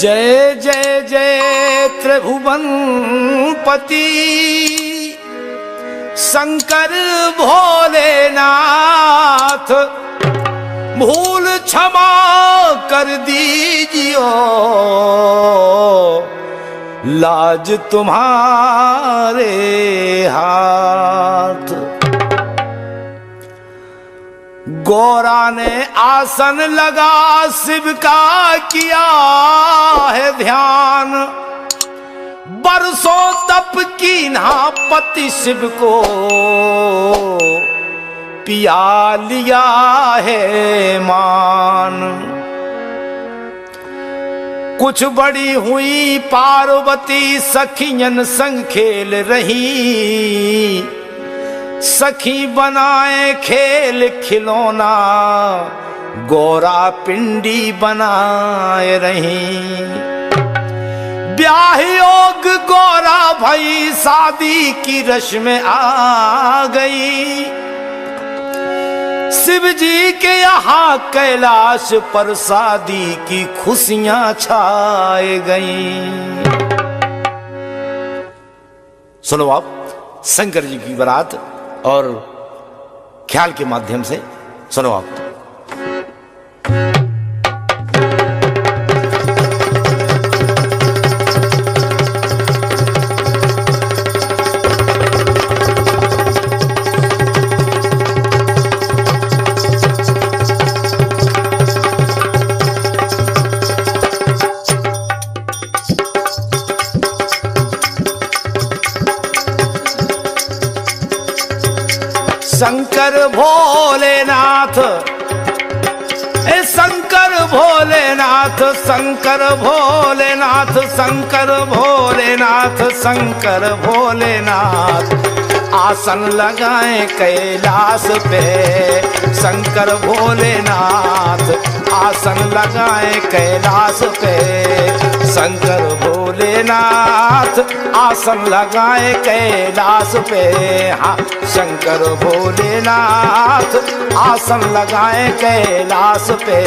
जय जय जय त्रिभुवनपति शंकर भोलेनाथ, भूल क्षमा कर दीजियो, लाज तुम्हारे हाथ। गौरा ने आसन लगा शिव का किया है ध्यान, बरसों तप की ना पति शिव को पिया लिया है मान। कुछ बड़ी हुई पार्वती सखियन संग खेल रही, सखी बनाए खेल खिलौना, गौरा पिंडी बनाए रही। ब्याह योग गौरा भई शादी की रस्म में आ गई, शिव जी के यहाँ कैलाश पर शादी की खुशियां छाए गईं। सुनो आप शंकर जी की बारात और ख्याल के माध्यम से सुनो आप। शंकर भोलेनाथ, शंकर भोलेनाथ, शंकर भोलेनाथ, शंकर भोलेनाथ, शंकर भोलेनाथ, आसन लगाए कैलाश पे शंकर भोलेनाथ, आसन लगाए कैलाश पे शंकर भोलेनाथ, आसन लगाए कैलाश पे। हाँ शंकर भोलेनाथ, आसन लगाए कैलाश पे।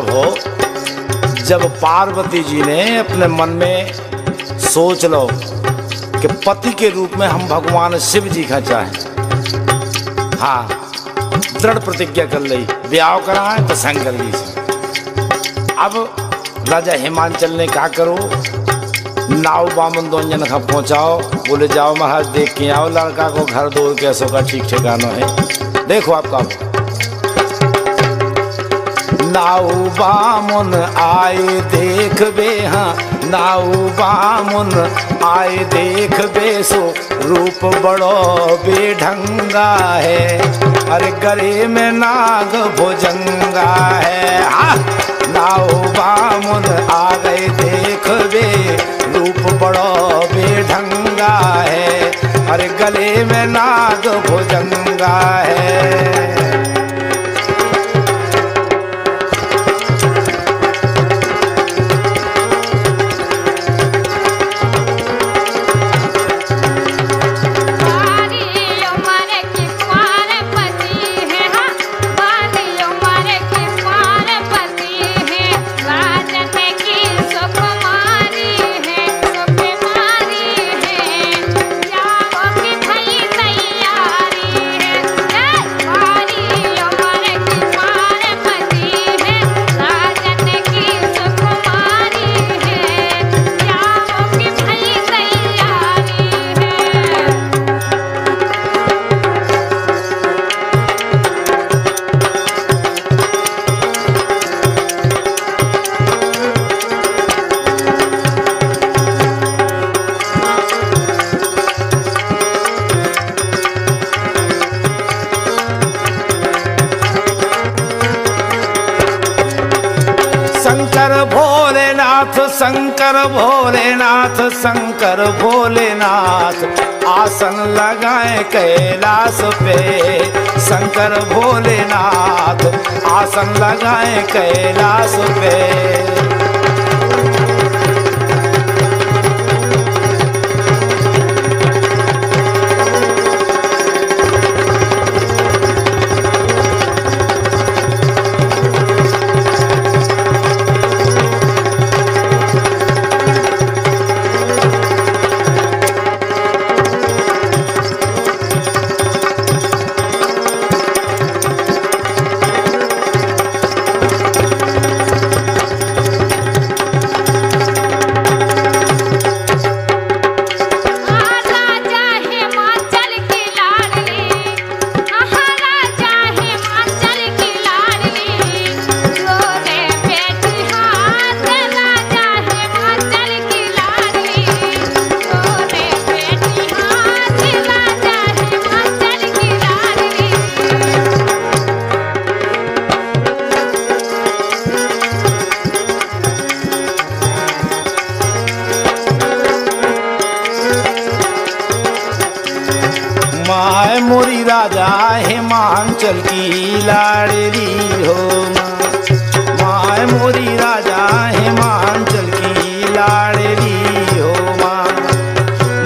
हो जब पार्वती जी ने अपने मन में सोच लो कि पति के रूप में हम भगवान शिव जी का चाहें, हाँ दृढ़ प्रतिज्ञा कर ली ब्याह कराएं तो शंकर जी से। अब राजा हिमांचल ने कहा करो, नाव बामन दोनजन का पहुंचाओ, बोले जाओ महाराज देख के आओ लड़का को, घर दो कैसों का ठीक ठिकाना है। देखो आपका नाऊ बामुन आए देख बे, हाँ नाऊ बामुन आए देख बे, सो रूप बड़ो बेढंगा है, अरे गले में नाग भुजंगा है। हाँ नाऊ बामुन आ गए देख बे, रूप बड़ो बेढंगा है, अरे गले में नाग भुजंगा है। बारी उमर की पार्वती है, हाँ बारी उमर की शंकर भोलेनाथ शंकर भोलेनाथ शंकर भोलेनाथ आसन लगाए कैलाश पे शंकर भोलेनाथ आसन लगाए कैलाश पे। माय मोरी राजा हिमांचल की लाडली हो माय मोरी राजा हिमांचल की लाडली हो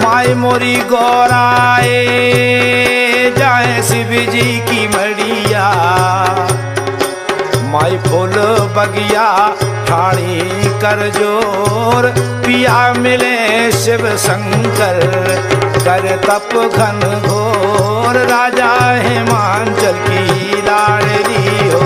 माय मोरी गौराए जाए शिव जी की मड़िया माई फूल बगिया ठाणी कर जोर पिया मिले शिव शंकर कर तप घन घोर राजा हिमांचल की लाडली हो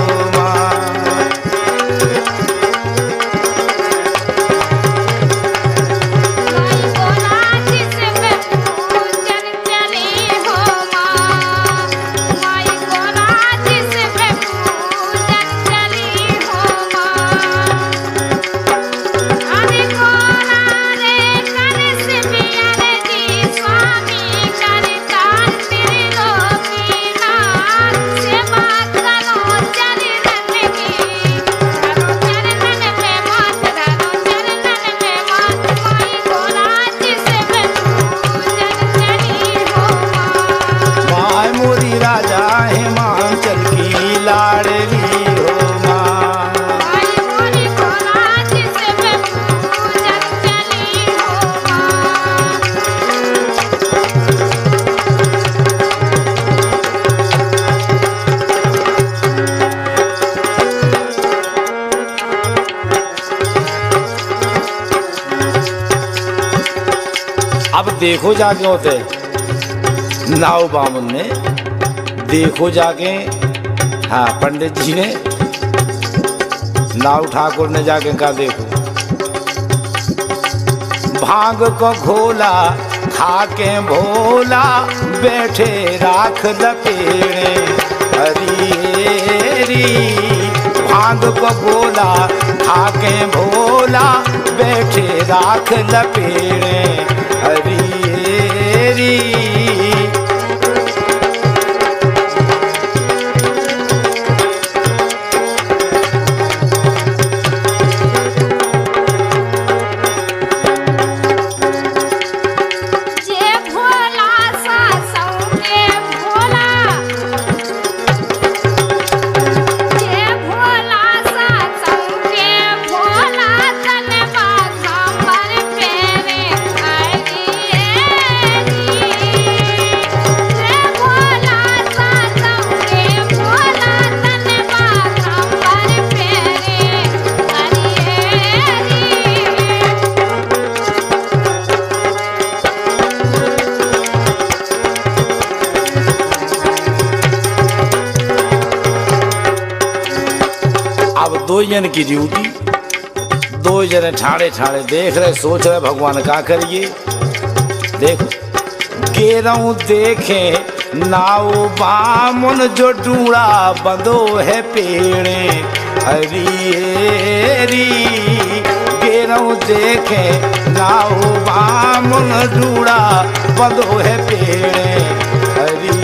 अब देखो जाके होते नाव बामन ने देखो जाके हाँ पंडित जी ने नाव ठाकुर ने जाके कहा देखो भांग को घोला खाके भोला बैठे राख लपेड़े हरी भांग को घोला खाके भोला बैठे राख लपेड़े हरी दो जन की ड्यूटी, दो जने ठाड़े ठाड़े देख रहे सोच रहे भगवान का करिए। देखो गेरऊ देखे नाव बामुन जो डूड़ा बंदो है पेड़े हरी गेरऊ देखे नाव बामुन डूड़ा बंदो है पेड़े हरी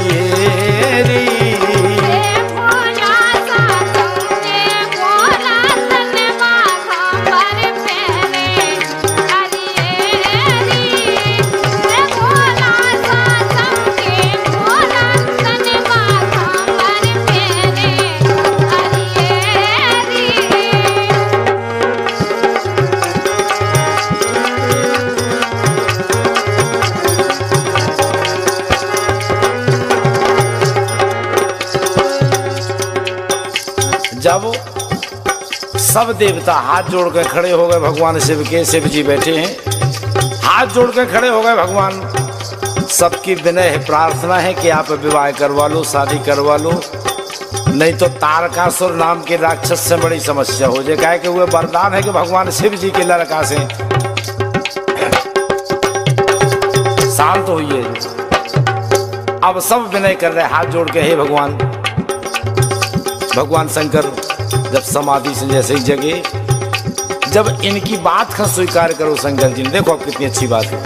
जब सब देवता हाथ जोड़ कर खड़े हो गए भगवान शिव के, शिव जी बैठे हैं, हाथ जोड़ कर खड़े हो गए भगवान। सबकी विनय है, प्रार्थना है कि आप विवाह करवा लो, शादी करवा लो, नहीं तो तारकासुर नाम के राक्षस से बड़ी समस्या हो जाए। कहे कि वो वरदान है कि भगवान शिव जी के लड़का से शांत होइए। अब सब विनय कर रहे, हाथ जोड़ के, हे भगवान। भगवान शंकर जब समाधि से जैसे ही जगे, जब इनकी बात का स्वीकार करो शंकर जी ने, देखो अब कितनी अच्छी बात है।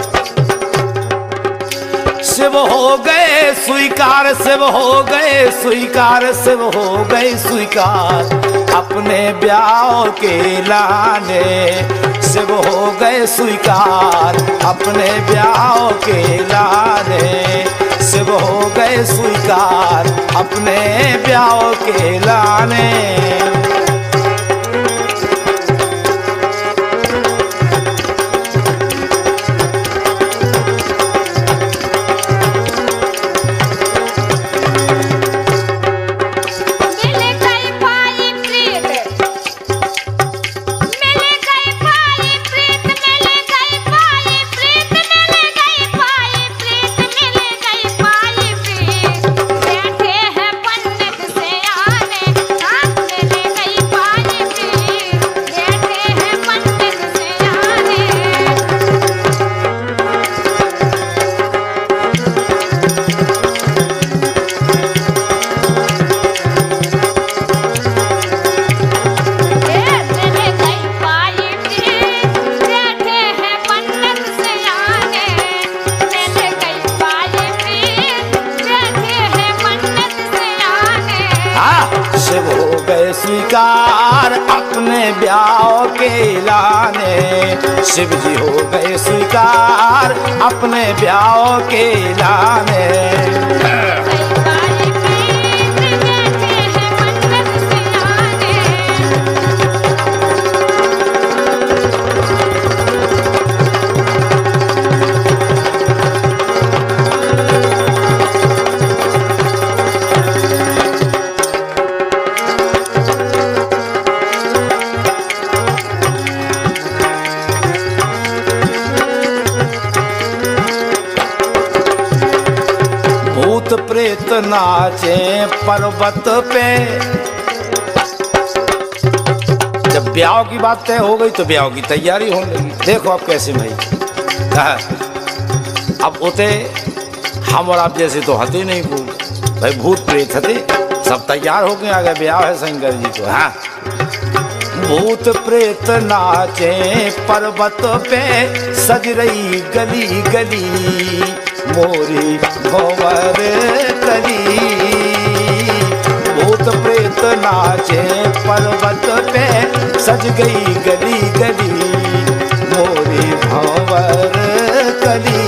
शिव हो गए स्वीकार, शिव हो गए स्वीकार, शिव हो गए स्वीकार अपने ब्याह के लाने। शिव हो गए स्वीकार अपने ब्याह के लाने। शिव हो गए स्वीकार अपने ब्याह के लाने। स्वीकार अपने ब्याह के लाने। शिव जी हो गए स्वीकार अपने ब्याह के लाने। प्रेत नाचे पर्वत पे। जब ब्याह की बात तय हो गई तो ब्याह की तैयारी होने लगी। देखो अब कैसे भाई, अब उते हम और आप जैसे तो हते नहीं भूत भाई, भूत प्रेत हते, सब तैयार हो गए, आ गए ब्याह है शंकर जी को। हाँ, भूत प्रेत नाचे पर्वत पे, सज रही गली गली मोरी भंवर कली। भूत प्रेत नाचे पर्वत पे, सज गई गली गली मोरी भंवर कली।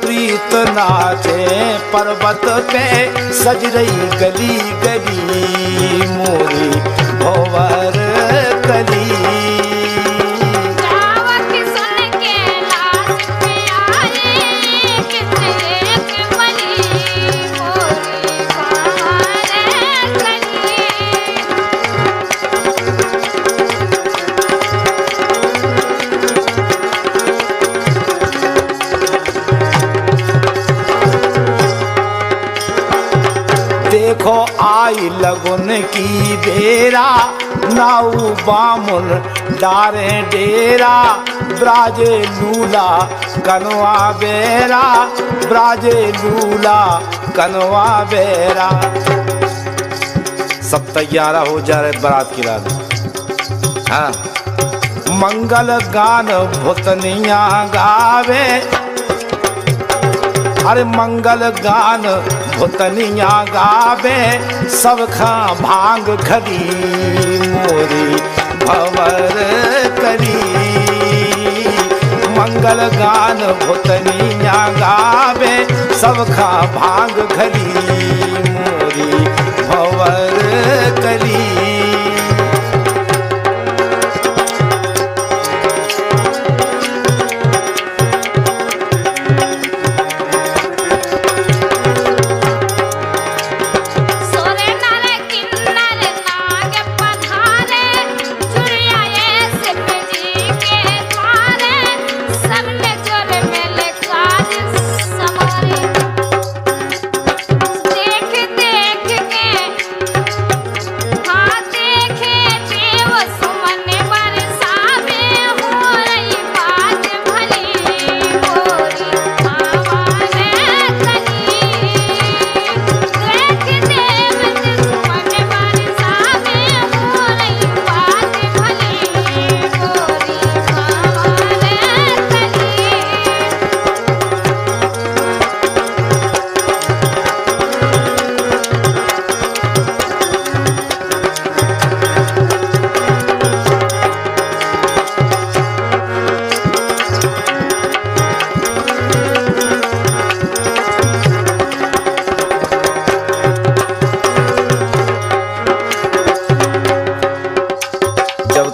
प्रीत नाचे पर्वत पे, सज रही गली गली मोरी भंवर कली। देखो आई लगुन की बेरा, नाऊ बामुन डारे डेरा। ब्राजे लूला कनवा बेरा, ब्राजे लूला कनवा बेरा। सब तैयारा हो जा रहे बारात की रात। हाँ, मंगल गान भूतनिया गावे, अरे मंगल गान भूतनिया गावे, सब खा भांग खरी मोरी भंवर करी। मंगल गान भूतनिया गावे, सब खा भांग खरी मोरी भंवर करी।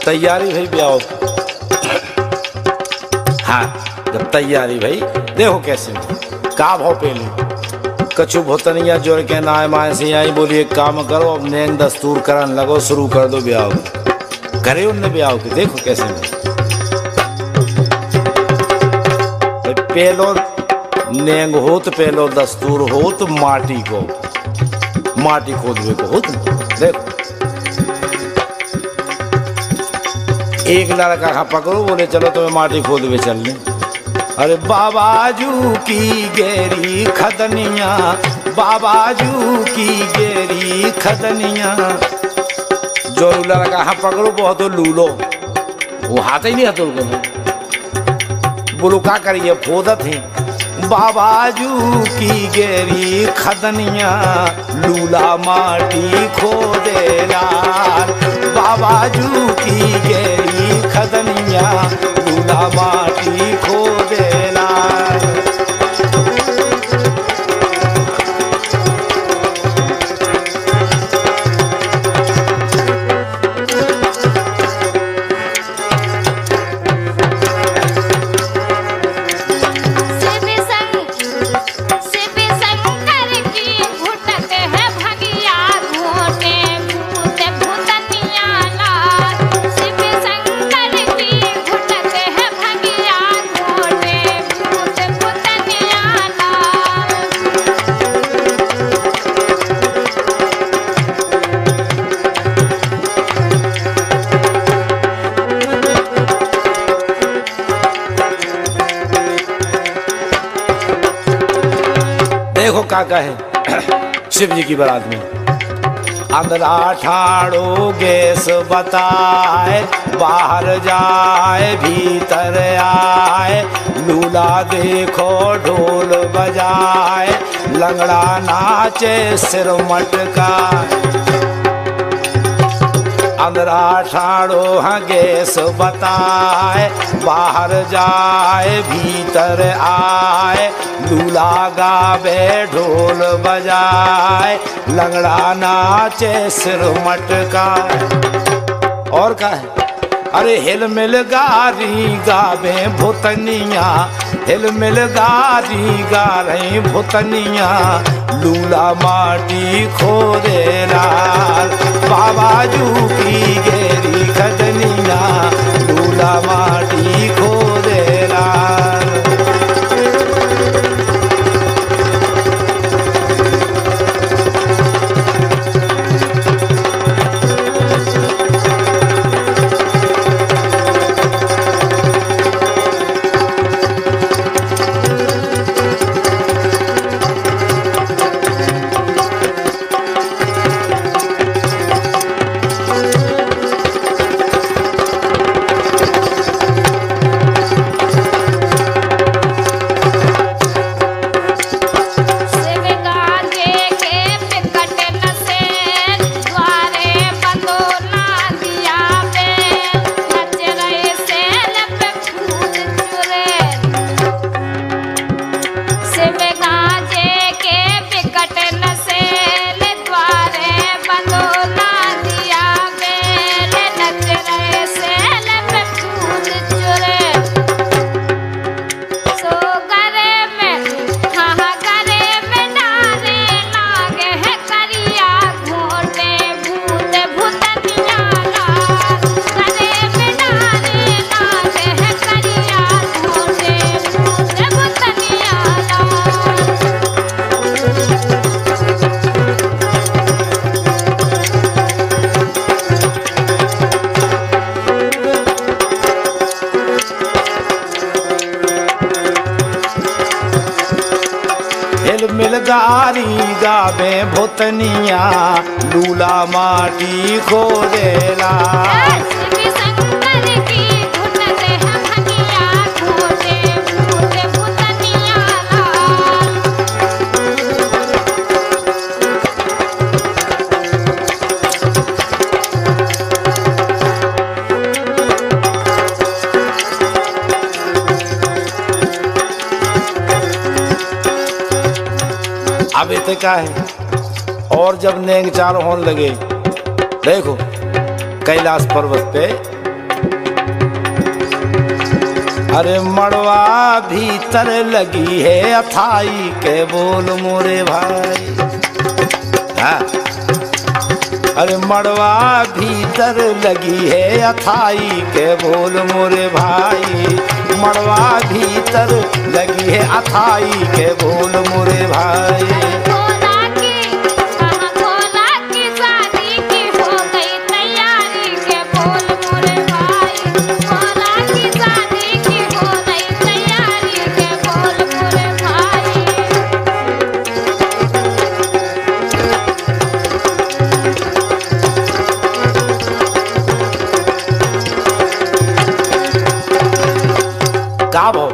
तैयारी भाई ब्याह हाँ, जब तैयारी भाई देखो कैसे का भाव पेलू कछु भोतनिया जोड़ के नाय माए से आई बोली एक काम करो, अब नेंग दस्तूर करन लगो, शुरू कर दो ब्याह। करे उनने ब्याह के देखो कैसे पेलो नेंग हो तो पेलो दस्तूर हो तो माटी खोदवे को हो देखो। एक लड़का का पकड़ो, बोले चलो तुम्हें माटी खोदवे चलने। अरे बाबाजू की गेरी खदनिया, बाबाजू की गेरी खदनिया। जो लड़का हाँ पकड़ो बहुत तो लूलो, वो हाथ ही नहीं हथोड़ को बोलो क्या करिए खोदत है। बाबाजू की गेरी खदनिया, लूला माटी खोदेला। बाबाजू की गेरी खदनिया, लूला माटी खोदेला। देखो काका है शिव जी की बारात में, अंदरा ठाड़ो गैस बताए, बाहर जाए भीतर आए। लूला देखो ढोल बजाए, लंगड़ा नाचे सिर मटका। अंदरा ठाड़ो हाँ गैस बताए, बाहर जाए भीतर आए। दूल्हा गावे ढोल बजाए, लंगड़ा नाचे सिर मटका। और का है अरे हिल मिल गारी गावे भूतनिया, हिल मिल गारी गा रही भूतनिया। लूला माटी खोदेला, बाबाजू की गेरी खदनिया। लूला माटी खोदेला। गावे भूतनिया लूला माटी खोदेला। शिव शंकर की धुन से हमनिया खोजे भूत भूतनिया लाल। अब इतने का है। और जब नेंग चार होने लगे, देखो कैलाश पर्वत पे अरे मड़वा भीतर लगी है अथाई के बोल मोरे भाई। हाँ। अरे मड़वा भीतर लगी है अथाई के बोल मोरे भाई। मड़वा भीतर लगी है अथाई के बोल मोरे भाई। भोला की शादी की हो गई तैयारी के बोल मोरे भाई। भोला की शादी की हो गई तैयारी के बोल मोरे भाई। का भो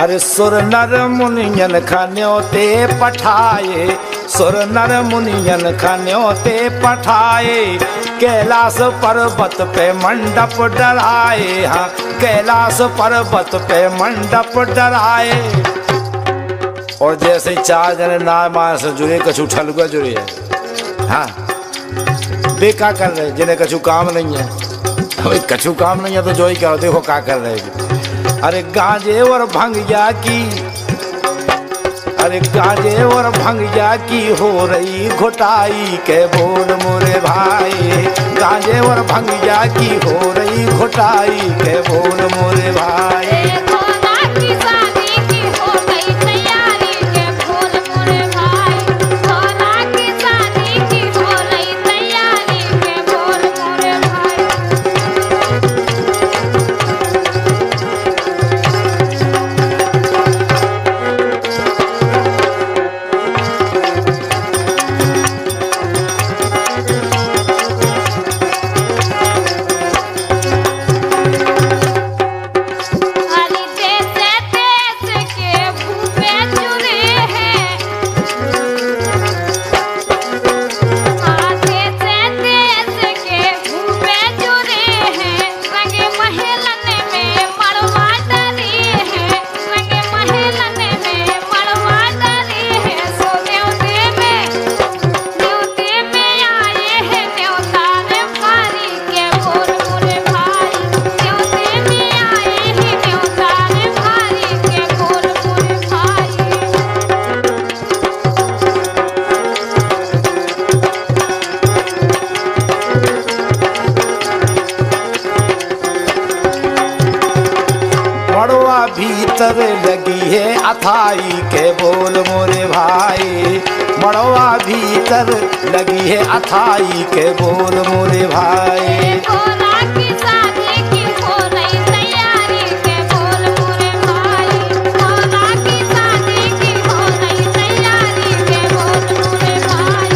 अरे सुर नर मुनियन खन्योते पठाए। सुर नर मुनियन खन्योते पठाए। कैलाश पर्वत पे मंडप डराए। हाँ कैलाश पर्वत पे मंडप डराए। और जैसे चार जने नाय से जुड़े कछु ठलुआ जुड़े है। हाँ बेका कर रहे जिन्हें कछु काम नहीं है। अभी कछु काम नहीं है तो जो ही करो देखो क्या कर रहे हैं। अरे गांजे और भंगिया की अरे गांजे और भंगिया की हो रही घोटाई के बोल मोरे भाई। गांजे और भंगिया की हो रही घोटाई के बोल मोरे भाई। भोला की शादी की हो गई तैयारी के बोल मोरे भाई। भोला की शादी की हो गई तैयारी के बोल मोरे भाई। भीतर लगी है अथाई के बोल मोरे भाई। मड़वा भीतर लगी है अथाई के बोल मोरे भाई। भोला की शादी की हो रही तैयारी के बोल मोरे भाई। भोला की शादी की हो रही तैयारी के बोल मोरे भाई।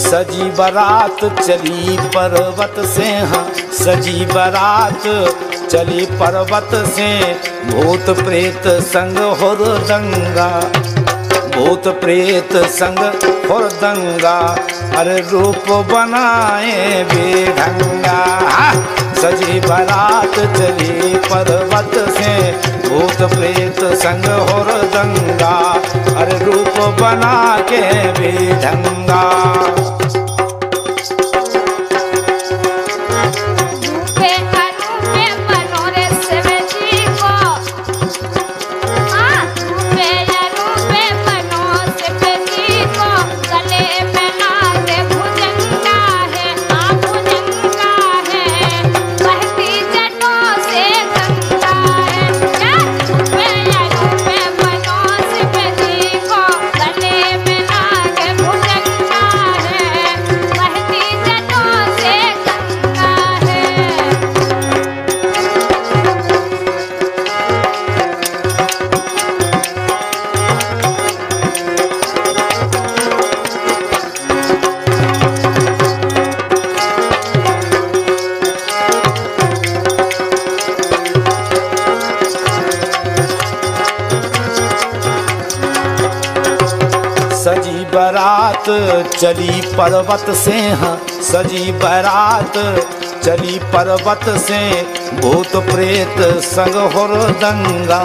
सजी बारात चली पर्वत से। हाँ सजी बारात चली पर्वत से। भूत प्रेत संग हुरदंगा। भूत प्रेत संग हुरदंगा। अरे रूप बनाए बेढंगा। हाँ, सजी बारात चली पर्वत से। भूत प्रेत संग हुरदंगा। अरे रूप बना के बेढंगा। बहती बारात चली पर्वत से, हाँ सजी बारात चली पर्वत से, भूत प्रेत संग हुरदंगा,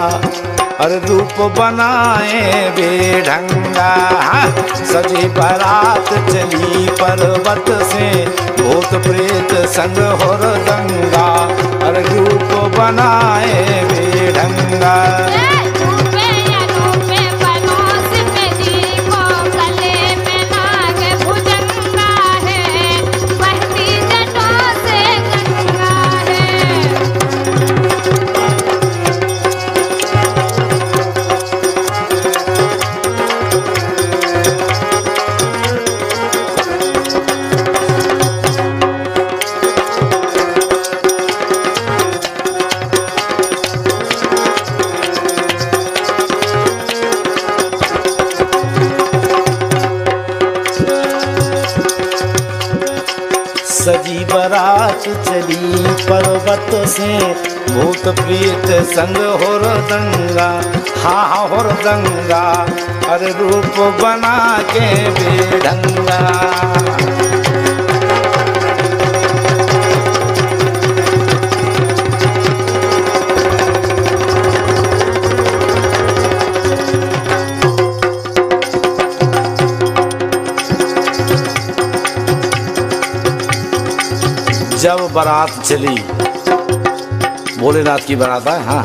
अरे रूप बनाए बेढंगा। सजी बारात चली पर्वत से, भूत प्रेत संग हुरदंगा, अरे रूप बनाए बेढंगा। सजी बारात चली पर्वत से, भूत प्रेत संग हुरदंगा, हाँ हुरदंगा, अरे रूप बना के बेढंगा। जब बारात चली, भोलेनाथ की बारात है, हाँ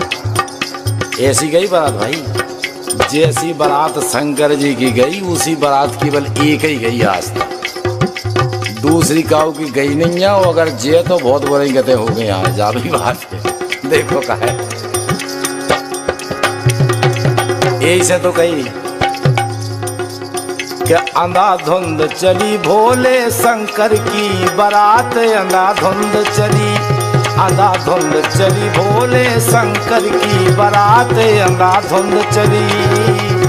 ऐसी गई बारात भाई, जैसी बारात शंकर जी की गई उसी बारात केवल एक ही गई आज तक, दूसरी काऊ की गई नहीं है। और अगर जे तो बहुत बुरे गते हो गए यहाँ, जा भी बात है। देखो का है यही से तो कही कि अंधाधुंध चली भोले शंकर की बारात, अंधाधुंध चली, अंधाधुंध चली भोले शंकर की बारात, अंधाधुंध चली।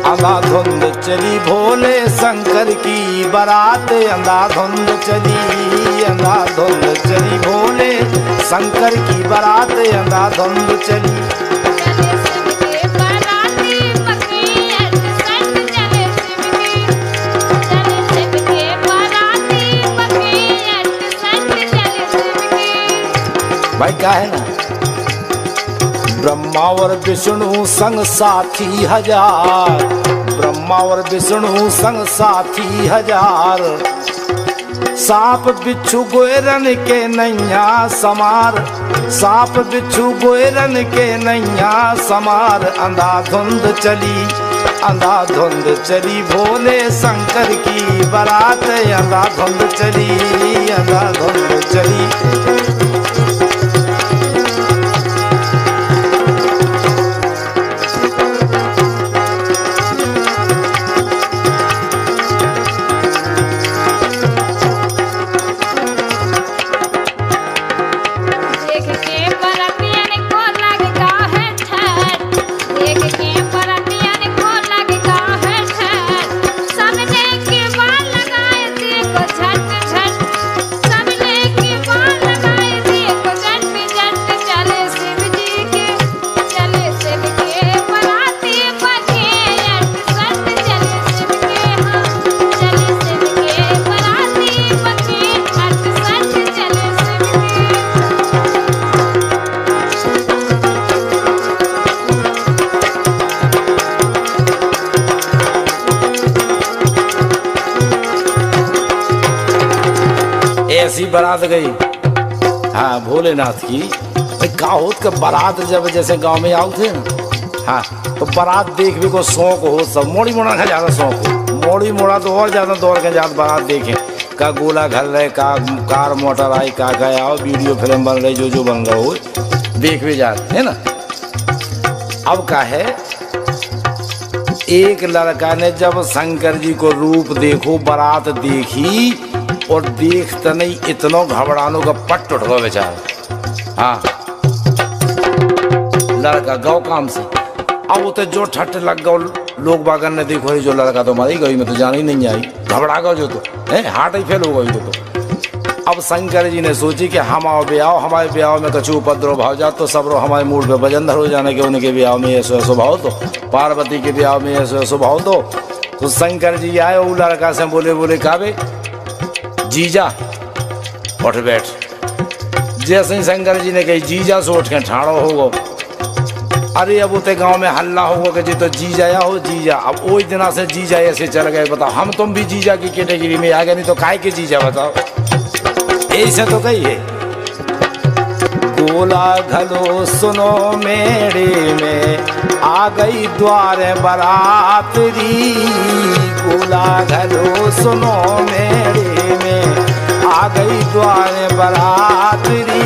अंधाधुंध चली भोले शंकर की बारात, अंधाधुंध चली, अंधाधुंध चली भोले शंकर की बारात, अंधाधुंध चली। भाई क्या है ना, ब्रह्मा और विष्णु संग साथी हजार, ब्रह्मा और विष्णु संग साथी हजार, सांप बिच्छू गोरन के नैया समार, सांप बिच्छू गोरन के नैया समार। अंधाधुंध चली, अंधाधुंध चली भोले शंकर की बारात, अंधाधुंध चली, अंधाधुंध चली। ऐसी बारात गई, हाँ भोलेनाथ की। भाई गाँव का बारात जब जैसे गांव में आओ थे ना, हाँ तो बारात देख भी को शौक हो, सब मोड़ी मोड़ा का ज्यादा शौक हो, मोड़ी मोड़ा तो और ज्यादा दौड़ के ज्यादा बारात देखें, का गोला घर रहे, का कार मोटर आई, का गया वीडियो फिल्म बन रही, जो बन रहा हो देख भी जाते है ना। अब का है, एक लड़का ने जब शंकर जी को रूप देखो, बारात देखी, और देखते नहीं इतनो घबरानो का पट उठ गो बेचारा। हाँ, लड़का गौ काम से अब वो तो जो ठट लग गो, लोग बागन ने देखो ही जो लड़का तो मारी गई, मैं तो जान ही नहीं आई, घबरा गो जो तो है, हार्ट ही फेल हो गई तो। अब शंकर जी ने सोची कि हम आओ ब्याह, हमारे ब्याह में कछु उपद्रव भाव जा तो सब रो हमारे मूड पे भजन धर हो जाने के, उनके ब्याह में ऐसो ऐसो भाव तो, पार्वती के ब्याह में ऐसो ऐसो भाव तो शंकर जी आए वो लड़का से बोले काबे जीजा उठ बैठ। जैसे ही शंकर जी ने कही जीजा से उठ के ठाड़ो होगो। अरे अब उते गांव में हल्ला होगा कि जी तो जीजा या हो जीजा। अब वो दिना से जीजा ऐसे चल गए, बताओ हम तुम भी जीजा की कैटेगरी में आ गए, नहीं तो काय के जीजा बताओ, ऐसे तो कही है। गोला घलो सुनो मेरे में आ गई द्वारे बरातरी, गोला घलो सुनो मेरे में आ गई द्वारे बरातरी।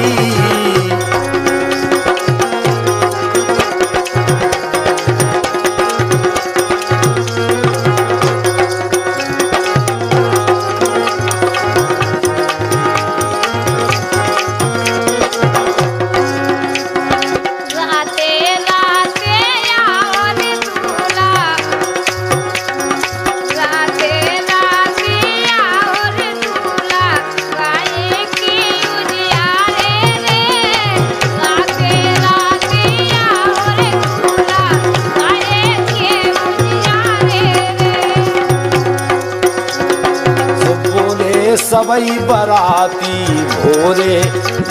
सबई बराती भोरे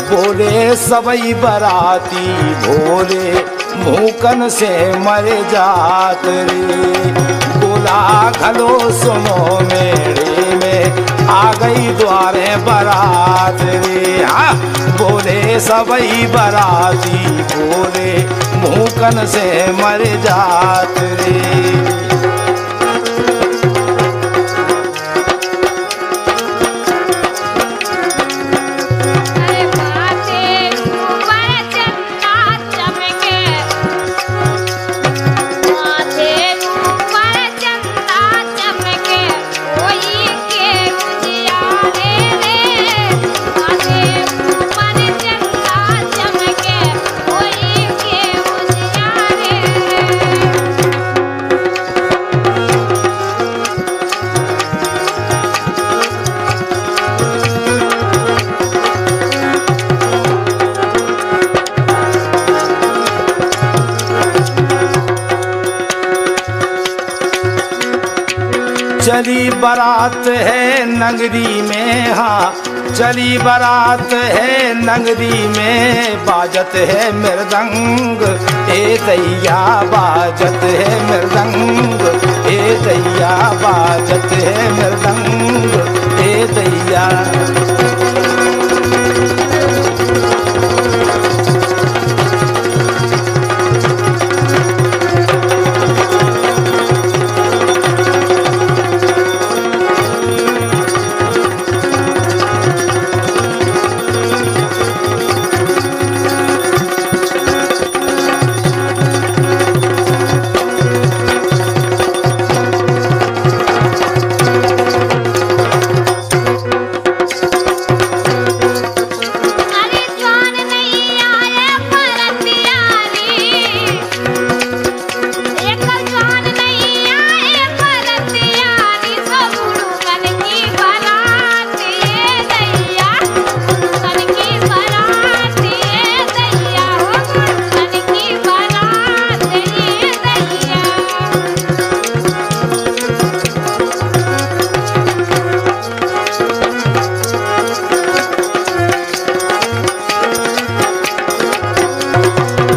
बोले, सबई बराती भोरे भूकन से मर जात रे। गोला घलो सुनो मेरे में आ गई द्वारे बरात रे। हाँ, बोले सबई बराती बोले भूकन से मर जात रे। चली बारात है नगरी में, हाँ चली बारात है नगरी में, बाजत है मृदंग ए दैया, बाजत है मृदंग ए दैया, बाजत है मृदंग ए दैया।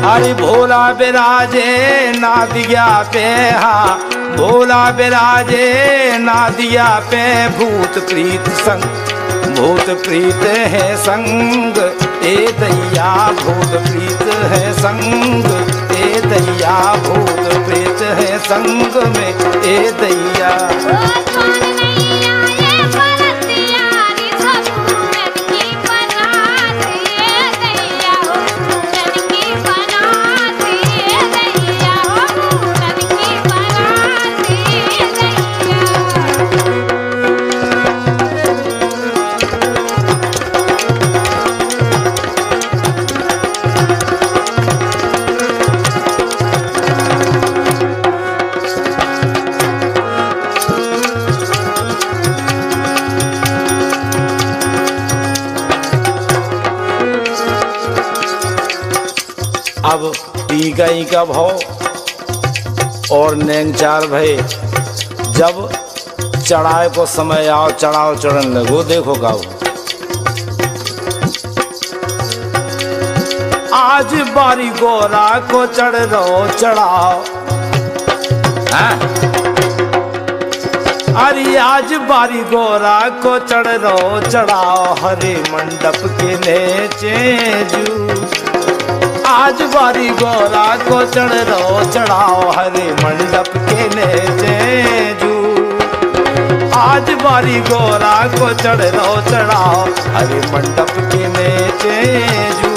हरि भोला बिराजे नादिया पे, हाँ भोला बिराजे नादिया पे, भूत प्रीत संग भूत प्रीत है संग ए दैया, भूत प्रीत है संग ए दैया, भूत प्रीत है संग में ए दैया। अब टीका ई का भाव और नेंग चार भय। जब चढ़ाए को समय आओ चढ़ाओ चढ़न लगो देखो गाओ। आज बारी गोरा को चढ़ रो चढ़ाओ। अरे आज बारी गोरा को चढ़ रो चढ़ाओ हरे मंडप के नीचे जू। आज बारी गोरा को चढ़ रो चढ़ाओ हरे मंडप के नीचे जू। आज बारी गोरा को चढ़ रो चढ़ाओ हरे मंडप के नीचे जू।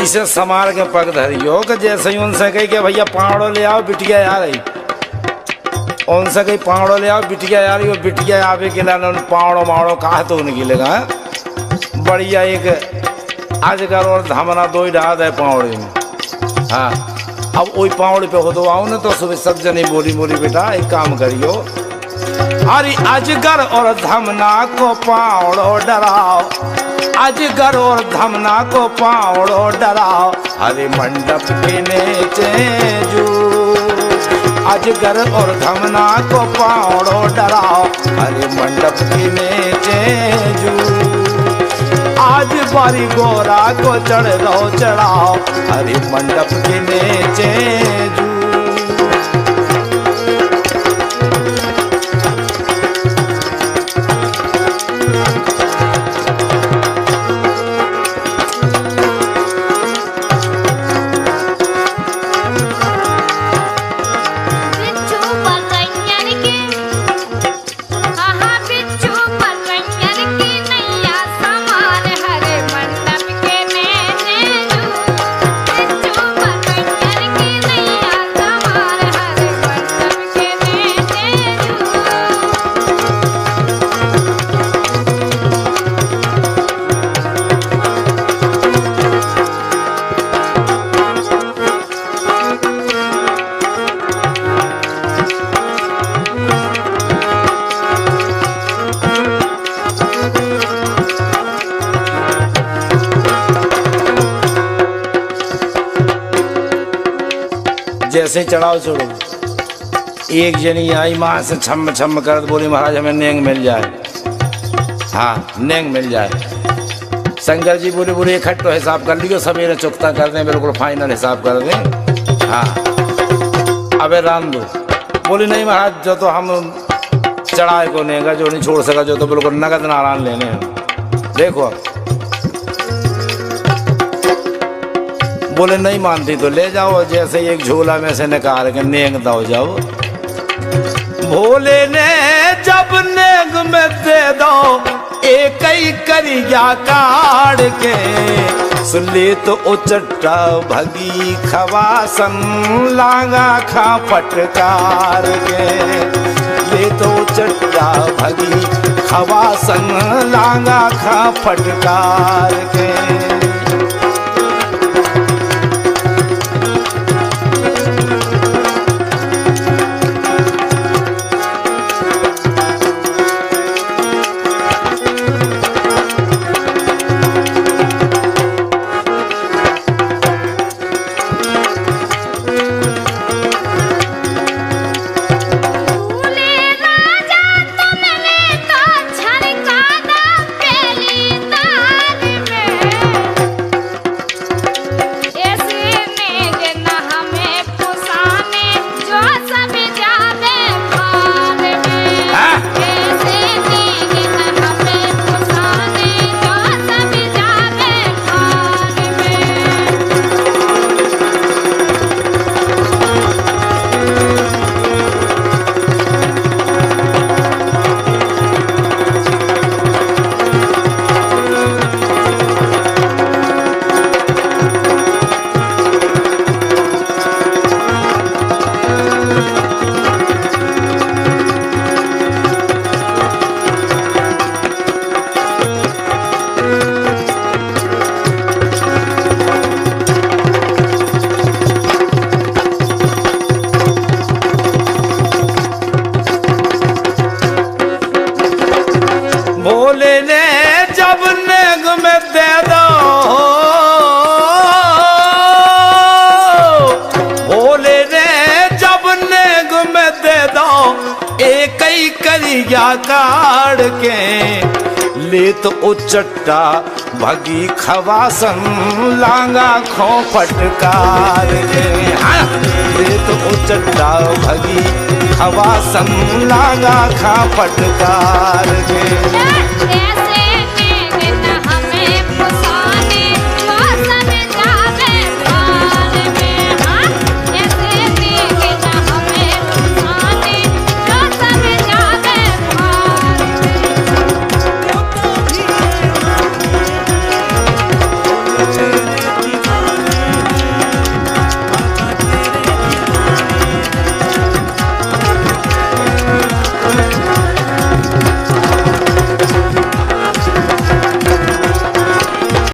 से समार के पग धरियो कि जैसे ही उनसे कही कि भैया पावड़ो ले आओ बिटिया आ रही। उनसे कही पावड़ो ले आओ बिटिया आ रही। वो बिटिया आवे के लिए पावड़ो मावड़ो कहा तो उनकी लगा बढ़िया एक अजगर और धमना दो ही डाल है पावड़े में। हाँ अब वही पावड़े पे हो तो आओ ना तो सुबह सब जनी बोली बोली बेटा एक काम करियो। अरे अजगर और धमना को पावड़ो डराओ। अजगर और धमना को पावड़ो डराओ हरे मंडप के नीचे जू। अजगर और धमना को पावड़ो डराओ हरे मंडप के नीचे जू। आज बारी गोरा को चढ़ रो चढ़ाओ हरे मंडप के नीचे जू। जैसे चढ़ाओ छोड़ो एक जनी आई माँ से छम छम कर बोली महाराज हमें नेंग मिल जाए। हाँ नेंग मिल जाए। शंकर जी बोले बोले इकट्ठो हिसाब कर लियो सवेरे चुकता कर दें बिल्कुल फाइनल हिसाब कर दें। हाँ अबे राम दो। बोली नहीं महाराज जो तो हम चढ़ाए को नेगा जो नहीं छोड़ सका जो तो बिल्कुल नगद नारायण लेने हैं। देखो बोले नहीं मानती तो ले जाओ। जैसे एक झोला में से निकाल के नेंग दो जाओ। भोले ने जब नेंग में दे दो एक ही करिया काट के सुले तो उचट्टा भगी खवासन लांगा खा फटकार के। ले तो उचट्टा भगी खवासन लांगा खा फटकार के। नैया काढ़ के ले तो उचट्टा भगी खवासन लांगा खो फटकार के। हाँ, ले तो उचट्टा भगी खवासन लांगा खा फटकार के।